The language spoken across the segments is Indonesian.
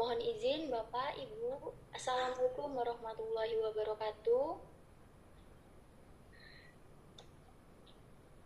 Mohon izin Bapak, Ibu. Assalamualaikum warahmatullahi wabarakatuh.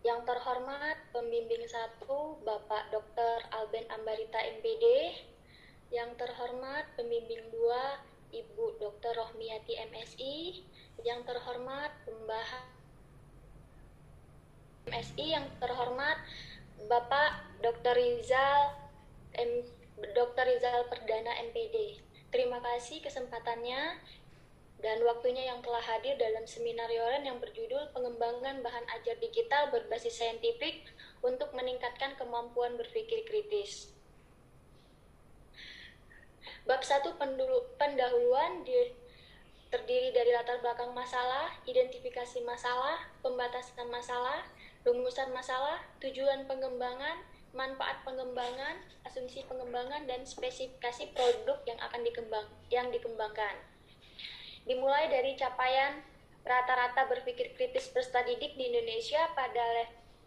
Yang terhormat Pembimbing 1 Bapak Dr. Alben Ambarita MPD. Yang terhormat Pembimbing 2 Ibu Dr. Rohmiati MSI. Yang terhormat Pembahas MSI. Yang terhormat Bapak Dr. Rizal Perdana MPD. Terima kasih kesempatannya dan waktunya yang telah hadir dalam seminar Yoren yang berjudul Pengembangan Bahan Ajar Digital Berbasis Saintifik untuk Meningkatkan Kemampuan Berpikir Kritis. Bab 1 pendahuluan terdiri dari latar belakang masalah, identifikasi masalah, pembatasan masalah, rumusan masalah, tujuan pengembangan, manfaat pengembangan, asumsi pengembangan, dan spesifikasi produk yang akan dikembangkan. Dimulai dari capaian rata-rata berpikir kritis peserta didik di Indonesia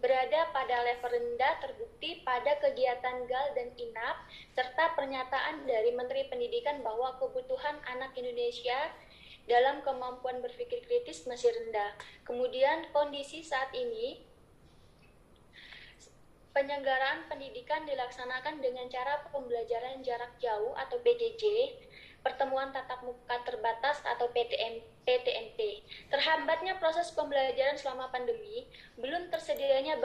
berada pada level rendah terbukti pada kegiatan GAL dan INAP, serta pernyataan dari Menteri Pendidikan bahwa kebutuhan anak Indonesia dalam kemampuan berpikir kritis masih rendah. Kemudian kondisi saat ini, penyelenggaraan pendidikan dilaksanakan dengan cara pembelajaran jarak jauh atau PJJ, pertemuan tatap muka terbatas atau PTMT. Terhambatnya proses pembelajaran selama pandemi, belum tersedianya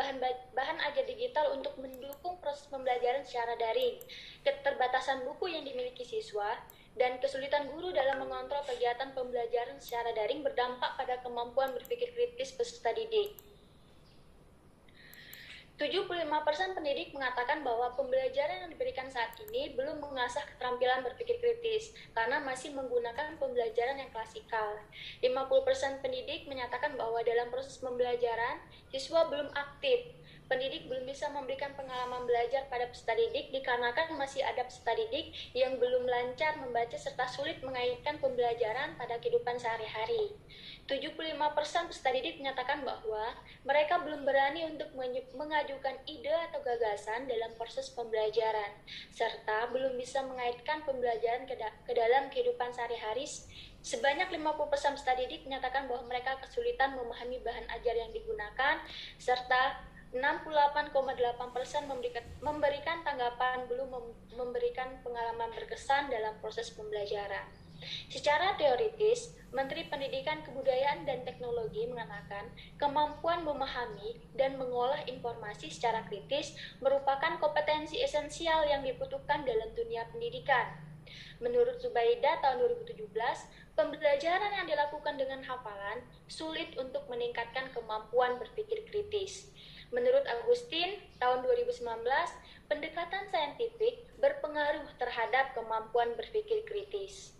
bahan ajar digital untuk mendukung proses pembelajaran secara daring, keterbatasan buku yang dimiliki siswa, dan kesulitan guru dalam mengontrol kegiatan pembelajaran secara daring berdampak pada kemampuan berpikir kritis peserta didik. 75% pendidik mengatakan bahwa pembelajaran yang diberikan saat ini belum mengasah keterampilan berpikir kritis karena masih menggunakan pembelajaran yang klasikal. 50% pendidik menyatakan bahwa dalam proses pembelajaran, siswa belum aktif. Pendidik belum bisa memberikan pengalaman belajar pada peserta didik dikarenakan masih ada peserta didik yang belum lancar membaca serta sulit mengaitkan pembelajaran pada kehidupan sehari-hari. 75% peserta didik menyatakan bahwa mereka belum berani untuk mengajukan ide atau gagasan dalam proses pembelajaran, serta belum bisa mengaitkan pembelajaran ke dalam kehidupan sehari-hari. Sebanyak 50% peserta didik menyatakan bahwa mereka kesulitan memahami bahan ajar yang digunakan, serta 68,8% memberikan tanggapan belum memberikan pengalaman berkesan dalam proses pembelajaran. Secara teoritis, Menteri Pendidikan, Kebudayaan, dan Teknologi mengatakan kemampuan memahami dan mengolah informasi secara kritis merupakan kompetensi esensial yang dibutuhkan dalam dunia pendidikan. Menurut Zubaida tahun 2017, pembelajaran yang dilakukan dengan hafalan sulit untuk meningkatkan kemampuan berpikir kritis. Menurut Agustin tahun 2019, pendekatan saintifik berpengaruh terhadap kemampuan berpikir kritis.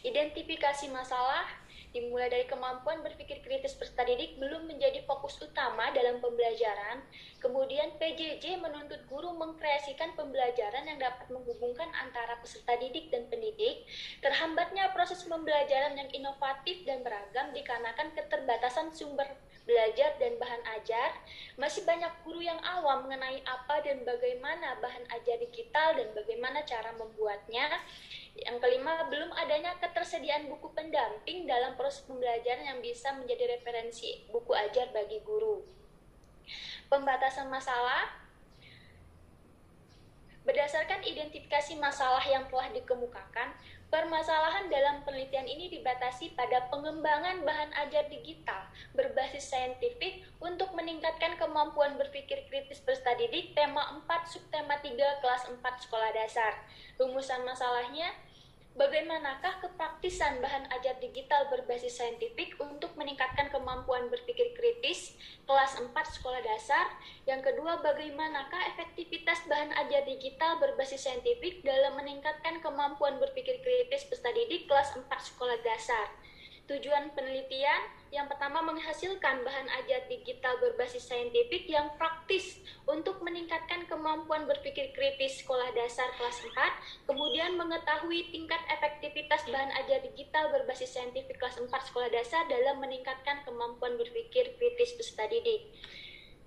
Identifikasi masalah dimulai dari kemampuan berpikir kritis peserta didik belum menjadi fokus utama dalam pembelajaran. Kemudian PJJ menuntut guru mengkreasikan pembelajaran yang dapat menghubungkan antara peserta didik dan pendidik. Terhambatnya proses pembelajaran yang inovatif dan beragam dikarenakan keterbatasan sumber belajar dan bahan ajar. Masih banyak guru yang awam mengenai apa dan bagaimana bahan ajar digital dan bagaimana cara membuatnya. Yang kelima, belum adanya ketersediaan buku pendamping dalam proses pembelajaran yang bisa menjadi referensi buku ajar bagi guru. Pembatasan masalah berdasarkan identifikasi masalah yang telah dikemukakan, permasalahan dalam penelitian ini dibatasi pada pengembangan bahan ajar digital berbasis saintifik untuk meningkatkan kemampuan berpikir kritis peserta didik tema 4 subtema 3 kelas 4 sekolah dasar. Rumusan masalahnya, bagaimanakah kepraktisan bahan ajar digital berbasis saintifik untuk meningkatkan kemampuan berpikir kritis kelas 4 sekolah dasar? Yang kedua, bagaimanakah efektivitas bahan ajar digital berbasis saintifik dalam meningkatkan kemampuan berpikir kritis peserta didik kelas 4 sekolah dasar? Tujuan penelitian yang pertama menghasilkan bahan ajar digital berbasis saintifik yang praktis untuk meningkatkan kemampuan berpikir kritis sekolah dasar kelas 4, kemudian mengetahui tingkat efektivitas bahan ajar digital berbasis saintifik kelas 4 sekolah dasar dalam meningkatkan kemampuan berpikir kritis peserta didik.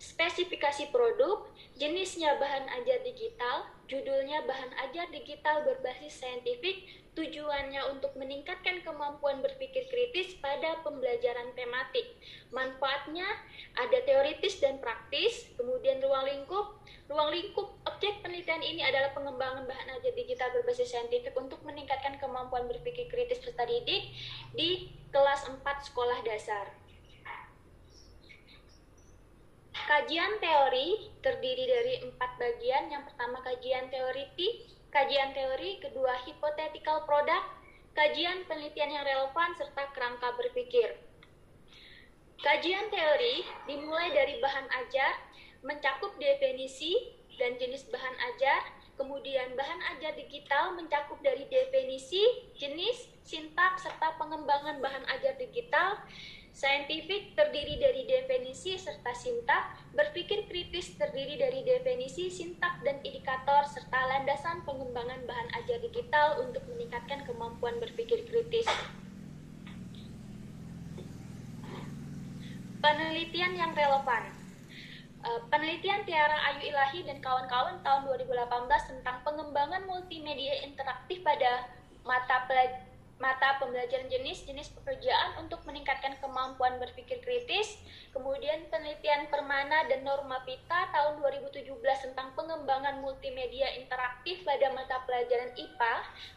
spesifikasi produk, jenisnya bahan ajar digital, judulnya bahan ajar digital berbasis saintifik, tujuannya untuk meningkatkan kemampuan berpikir kritis pada pembelajaran tematik. Manfaatnya ada teoritis dan praktis, kemudian ruang lingkup. Ruang lingkup objek penelitian ini adalah pengembangan bahan ajar digital berbasis saintifik untuk meningkatkan kemampuan berpikir kritis peserta didik di kelas 4 sekolah dasar. Kajian teori terdiri dari 4 bagian. Yang pertama kajian teori, kedua hypothetical product, kajian penelitian yang relevan, serta kerangka berpikir. Kajian teori dimulai dari bahan ajar, mencakup definisi dan jenis bahan ajar, kemudian bahan ajar digital mencakup dari definisi, jenis, sintaks, serta pengembangan bahan ajar digital. Saintifik terdiri dari definisi serta sintak, berpikir kritis terdiri dari definisi, sintak, dan indikator, serta landasan pengembangan bahan ajar digital untuk meningkatkan kemampuan berpikir kritis. Penelitian yang relevan. Penelitian Tiara Ayu Ilahi dan kawan-kawan tahun 2018 tentang pengembangan multimedia interaktif pada mata pembelajaran jenis pekerjaan untuk meningkatkan kemampuan berpikir kritis. Kemudian penelitian Permana dan Norma Pita tahun 2017 tentang pengembangan multimedia interaktif pada mata pelajaran IPA,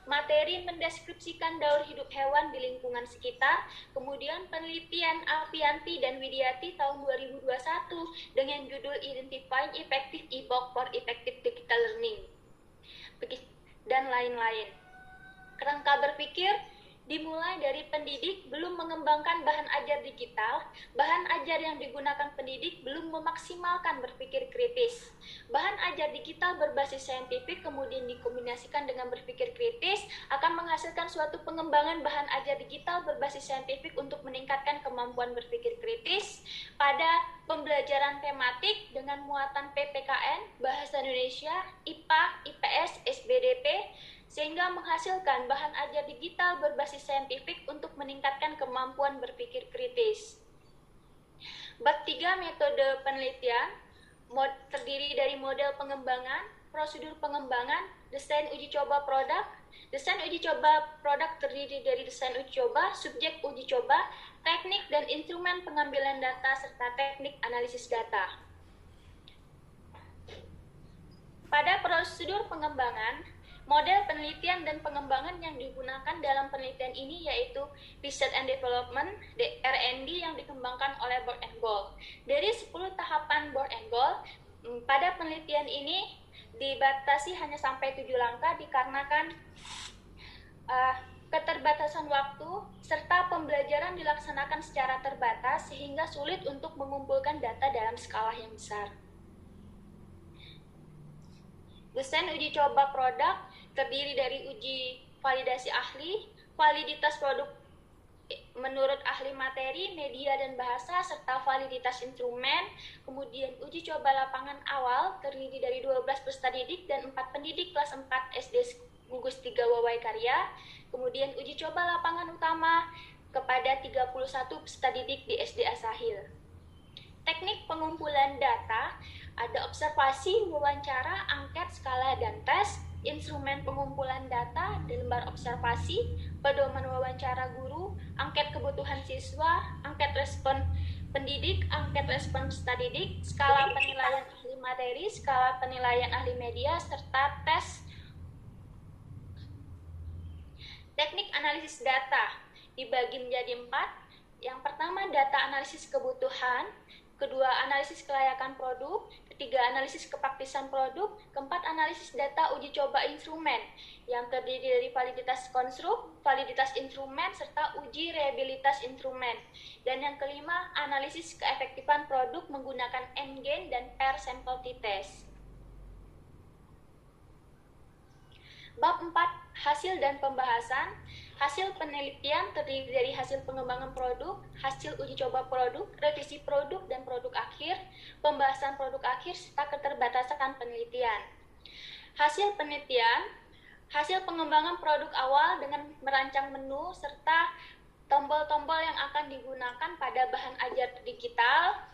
materi mendeskripsikan daur hidup hewan di lingkungan sekitar. Kemudian penelitian Alfianti dan Widiati tahun 2021 dengan judul Identifying Effective e-book for Effective Digital Learning dan lain-lain. Kerangka berpikir dimulai dari pendidik belum mengembangkan bahan ajar digital, bahan ajar yang digunakan pendidik belum memaksimalkan berpikir kritis. Bahan ajar digital berbasis saintifik kemudian dikombinasikan dengan berpikir kritis akan menghasilkan suatu pengembangan bahan ajar digital berbasis saintifik untuk meningkatkan kemampuan berpikir kritis pada pembelajaran tematik dengan muatan PPKN, Bahasa Indonesia, IPA, IPS, SBDP, sehingga menghasilkan bahan ajar digital berbasis saintifik untuk meningkatkan kemampuan berpikir kritis. Bab 3 metode penelitian terdiri dari model pengembangan, prosedur pengembangan, desain uji coba produk. Desain uji coba produk terdiri dari desain uji coba, subjek uji coba, teknik dan instrumen pengambilan data, serta teknik analisis data. Pada prosedur pengembangan, model penelitian dan pengembangan yang digunakan dalam penelitian ini yaitu Research and Development, R&D, yang dikembangkan oleh Borg and Gold. Dari 10 tahapan Borg and Gold, pada penelitian ini dibatasi hanya sampai 7 langkah dikarenakan keterbatasan waktu serta pembelajaran dilaksanakan secara terbatas sehingga sulit untuk mengumpulkan data dalam skala yang besar. Desain uji coba produk terdiri dari uji validasi ahli, validitas produk menurut ahli materi, media, dan bahasa, serta validitas instrumen. Kemudian uji coba lapangan awal terdiri dari 12 peserta didik dan 4 pendidik kelas 4 SD Gugus 3 Wawai Karya. Kemudian uji coba lapangan utama kepada 31 peserta didik di SD Asahil. Teknik pengumpulan data ada observasi, wawancara, angket, skala, dan tes, instrumen pengumpulan data, dan lembar observasi, pedoman wawancara guru, angket kebutuhan siswa, angket respon pendidik, angket respon peserta didik, skala penilaian ahli materi, skala penilaian ahli media, serta tes. Teknik analisis data dibagi menjadi 4. Yang pertama, data analisis kebutuhan. Kedua, analisis kelayakan produk. Ketiga, analisis kepraktisan produk. Keempat, analisis data uji coba instrumen yang terdiri dari validitas konstruk, validitas instrumen, serta uji reliabilitas instrumen. Dan yang kelima, analisis keefektifan produk menggunakan N-gain dan pair sample t-test. Bab 4, hasil dan pembahasan. Hasil penelitian terdiri dari hasil pengembangan produk, hasil uji coba produk, revisi produk dan produk akhir, pembahasan produk akhir, serta keterbatasan penelitian. Hasil penelitian, hasil pengembangan produk awal dengan merancang menu, serta tombol-tombol yang akan digunakan pada bahan ajar digital,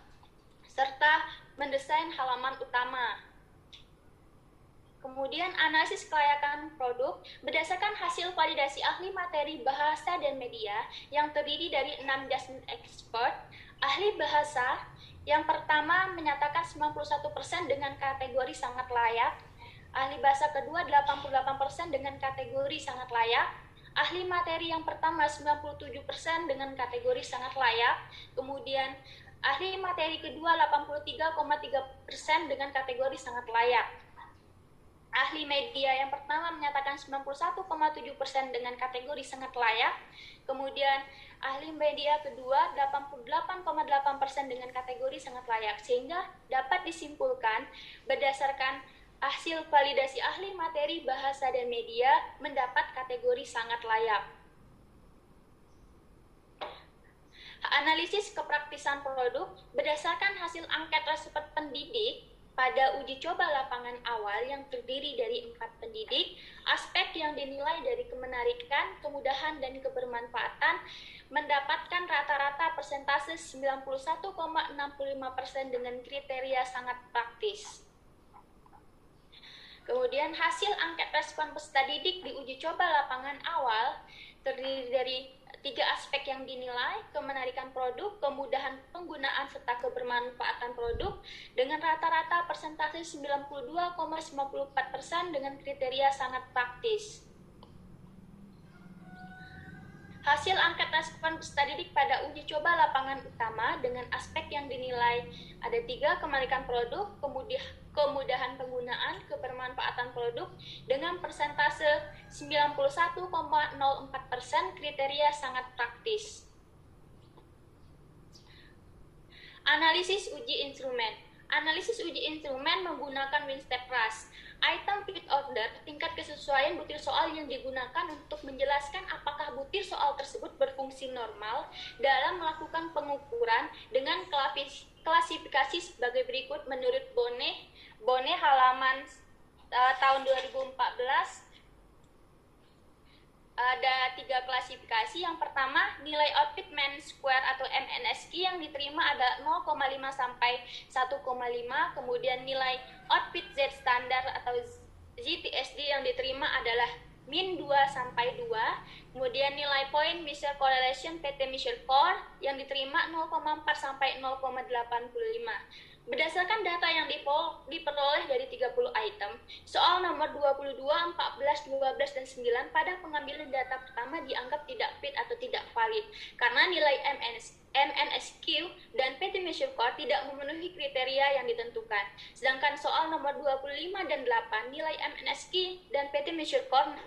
serta mendesain halaman utama. Kemudian analisis kelayakan produk berdasarkan hasil validasi ahli materi bahasa dan media yang terdiri dari 6 judgment expert. Ahli bahasa yang pertama menyatakan 91% dengan kategori sangat layak. Ahli bahasa kedua 88% dengan kategori sangat layak. Ahli materi yang pertama 97% dengan kategori sangat layak. Kemudian ahli materi kedua 83,3% dengan kategori sangat layak. Ahli media yang pertama menyatakan 91,7% dengan kategori sangat layak. Kemudian ahli media kedua 88,8% dengan kategori sangat layak. Sehingga dapat disimpulkan berdasarkan hasil validasi ahli materi bahasa dan media mendapat kategori sangat layak. Analisis kepraktisan produk berdasarkan hasil angket respon pendidik pada uji coba lapangan awal yang terdiri dari 4 pendidik, aspek yang dinilai dari kemenarikan, kemudahan, dan kebermanfaatan mendapatkan rata-rata persentase 91,65% dengan kriteria sangat praktis. Kemudian hasil angket respon peserta didik di uji coba lapangan awal terdiri dari 3 aspek yang dinilai, kemenarikan produk, kemudahan penggunaan, serta kebermanfaatan produk dengan rata-rata persentase 92,94% dengan kriteria sangat praktis. Hasil angket respon peserta didik pada uji coba lapangan utama dengan aspek yang dinilai ada 3, kemarikan produk, kemudahan penggunaan, kebermanfaatan produk dengan persentase 91,04% kriteria sangat praktis. Analisis uji instrumen. Analisis uji instrumen menggunakan Winstep RAS. Item fit order, tingkat kesesuaian butir soal yang digunakan untuk menjelaskan apakah butir soal tersebut berfungsi normal dalam melakukan pengukuran dengan klasifikasi sebagai berikut menurut Boneh halaman tahun 2014. Ada 3 klasifikasi. Yang pertama, nilai outfit mean square atau MNSQ yang diterima ada 0,5 sampai 1,5. Kemudian nilai outfit Z standar atau ZTSD yang diterima adalah min 2 sampai 2. Kemudian nilai point measure correlation PT measure core yang diterima 0,4 sampai 0,85. Berdasarkan data yang diperoleh dari 30 item, soal nomor 22, 14, 12, dan 9 pada pengambilan data pertama dianggap tidak fit atau tidak valid karena nilai MNSQ dan PT measure core tidak memenuhi kriteria yang ditentukan. Sedangkan soal nomor 25 dan 8, nilai MNSQ dan PT measure core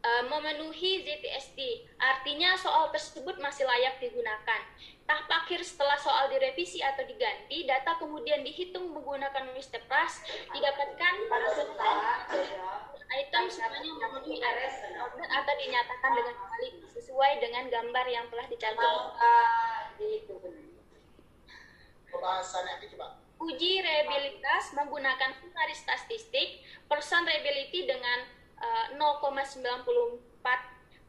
memenuhi ZTSD, artinya soal tersebut masih layak digunakan. Tahap akhir setelah soal direvisi atau diganti, data kemudian dihitung menggunakan Winstep RAS, didapatkan item semuanya memenuhi order atau dinyatakan dengan valid sesuai dengan gambar yang telah dicantumkan. Uji reliabilitas menggunakan summary statistik, person reliability dengan 0,94,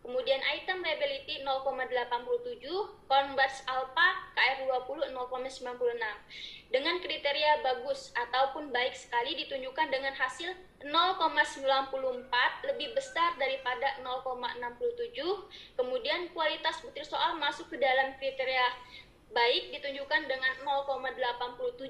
kemudian item reliability 0,87, converse alpha KR20 0,96. Dengan kriteria bagus ataupun baik sekali ditunjukkan dengan hasil 0,94 lebih besar daripada 0,67. Kemudian kualitas butir soal masuk ke dalam kriteria baik ditunjukkan dengan 0,87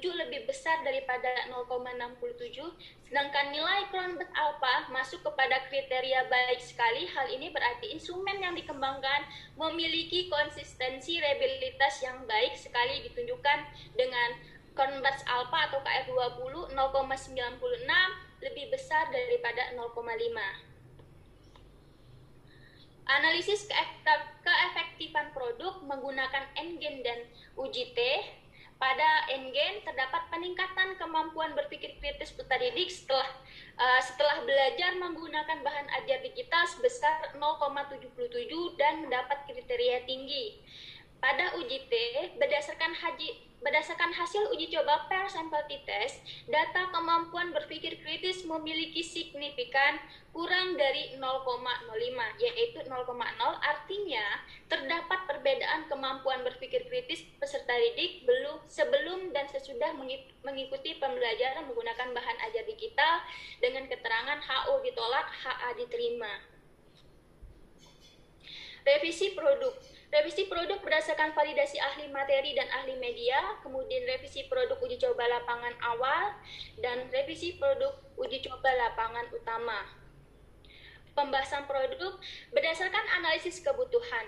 lebih besar daripada 0,67, sedangkan nilai Cronbach alpha masuk kepada kriteria baik sekali. Hal ini berarti instrumen yang dikembangkan memiliki konsistensi reliabilitas yang baik sekali ditunjukkan dengan Cronbach alpha atau KR20 0,96 lebih besar daripada 0,5. Analisis keefektifan produk menggunakan NGEN dan UJT. Pada NGEN terdapat peningkatan kemampuan berpikir kritis peserta didik setelah belajar menggunakan bahan ajar digital sebesar 0,77 dan mendapat kriteria tinggi. Pada UJT, berdasarkan berdasarkan hasil uji coba pair sampel t-test, data kemampuan berpikir kritis memiliki signifikan kurang dari 0,05, yaitu 0,0, artinya terdapat perbedaan kemampuan berpikir kritis peserta didik sebelum dan sesudah mengikuti pembelajaran menggunakan bahan ajar digital dengan keterangan HO ditolak, HA diterima. Revisi produk. Revisi produk berdasarkan validasi ahli materi dan ahli media, kemudian revisi produk uji coba lapangan awal, dan revisi produk uji coba lapangan utama. Pembahasan produk berdasarkan analisis kebutuhan.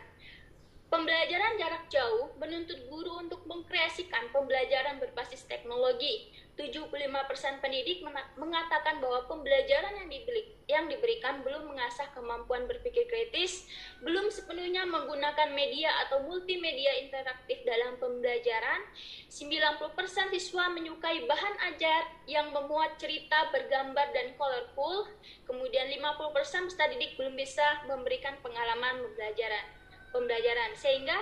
Pembelajaran jarak jauh menuntut guru untuk mengkreasikan pembelajaran berbasis teknologi. 75% pendidik mengatakan bahwa pembelajaran yang diberikan belum mengasah kemampuan berpikir kritis, belum sepenuhnya menggunakan media atau multimedia interaktif dalam pembelajaran. 90% siswa menyukai bahan ajar yang memuat cerita bergambar dan colorful. Kemudian 50% peserta didik belum bisa memberikan pengalaman pembelajaran, sehingga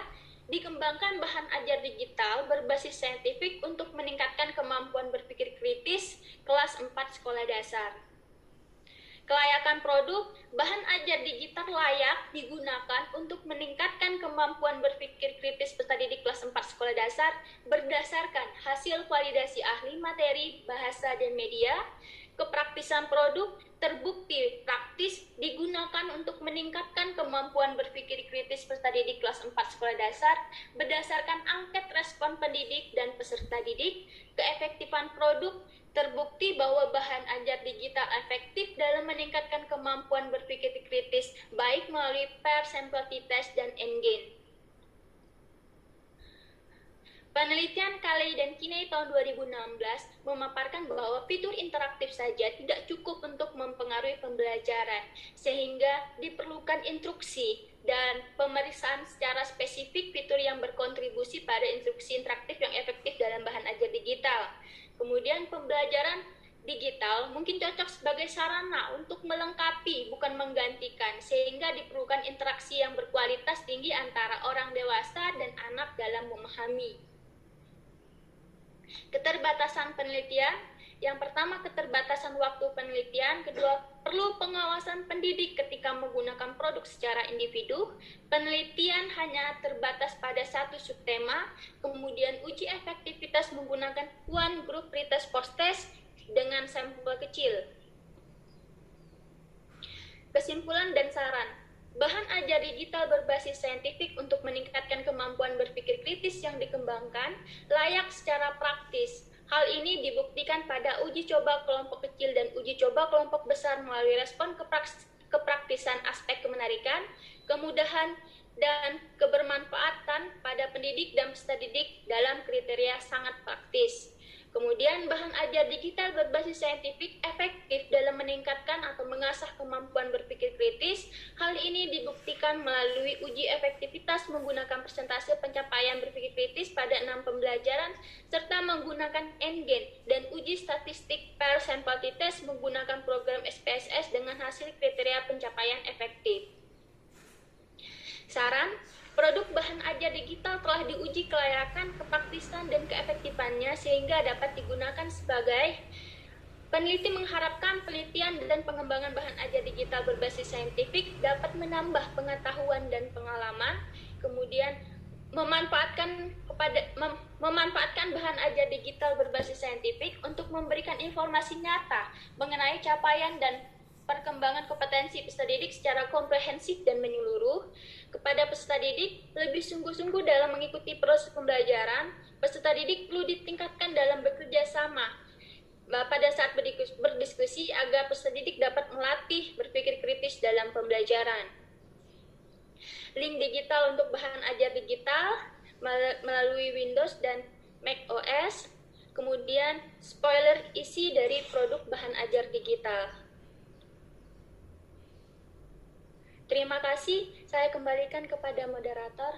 dikembangkan bahan ajar digital berbasis saintifik untuk meningkatkan kemampuan berpikir kritis kelas 4 sekolah dasar. Kelayakan produk, bahan ajar digital layak digunakan untuk meningkatkan kemampuan berpikir kritis peserta didik kelas 4 sekolah dasar berdasarkan hasil validasi ahli materi, bahasa, dan media. Kepraktisan produk terbukti praktis digunakan untuk meningkatkan kemampuan berpikir kritis peserta didik kelas 4 sekolah dasar berdasarkan angket respon pendidik dan peserta didik. Keefektifan produk terbukti bahwa bahan ajar digital efektif dalam meningkatkan kemampuan berpikir kritis baik melalui pair sampel t-test dan N-gain. Penelitian Kalei dan Kinei tahun 2016 memaparkan bahwa fitur interaktif saja tidak cukup untuk mempengaruhi pembelajaran, sehingga diperlukan instruksi dan pemeriksaan secara spesifik fitur yang berkontribusi pada instruksi interaktif yang efektif dalam bahan ajar digital. Kemudian pembelajaran digital mungkin cocok sebagai sarana untuk melengkapi, bukan menggantikan, sehingga diperlukan interaksi yang berkualitas tinggi antara orang dewasa dan anak dalam memahami. Keterbatasan penelitian. Yang pertama, keterbatasan waktu penelitian. Kedua, perlu pengawasan pendidik ketika menggunakan produk secara individu. Penelitian hanya terbatas pada satu subtema. Kemudian uji efektivitas menggunakan one group pretest post-test dengan sampel kecil. Kesimpulan dan saran. Bahan ajar digital berbasis saintifik untuk meningkatkan kemampuan berpikir kritis yang dikembangkan layak secara praktis. Hal ini dibuktikan pada uji coba kelompok kecil dan uji coba kelompok besar melalui respon kepraktisan aspek kemenarikan, kemudahan, dan kebermanfaatan pada pendidik dan peserta didik dalam kriteria sangat praktis. Kemudian bahan ajar digital berbasis saintifik efektif dalam meningkatkan atau mengasah kemampuan berpikir kritis. Hal ini dibuktikan melalui uji efektivitas menggunakan persentase pencapaian berpikir kritis pada 6 pembelajaran serta menggunakan N-gain dan uji statistik pair sampel t-test menggunakan program SPSS dengan hasil kriteria pencapaian efektif. Saran, produk bahan ajar digital telah diuji kelayakan, kepraktisan, dan keefektifannya sehingga dapat digunakan sebagai peneliti mengharapkan penelitian dan pengembangan bahan ajar digital berbasis saintifik dapat menambah pengetahuan dan pengalaman, kemudian memanfaatkan bahan ajar digital berbasis saintifik untuk memberikan informasi nyata mengenai capaian dan perkembangan kompetensi peserta didik secara komprehensif dan menyeluruh. Kepada peserta didik, lebih sungguh-sungguh dalam mengikuti proses pembelajaran, peserta didik perlu ditingkatkan dalam bekerja sama pada saat berdiskusi agar peserta didik dapat melatih berpikir kritis dalam pembelajaran. Link digital untuk bahan ajar digital melalui Windows dan Mac OS, kemudian spoiler isi dari produk bahan ajar digital. Terima kasih, saya kembalikan kepada moderator.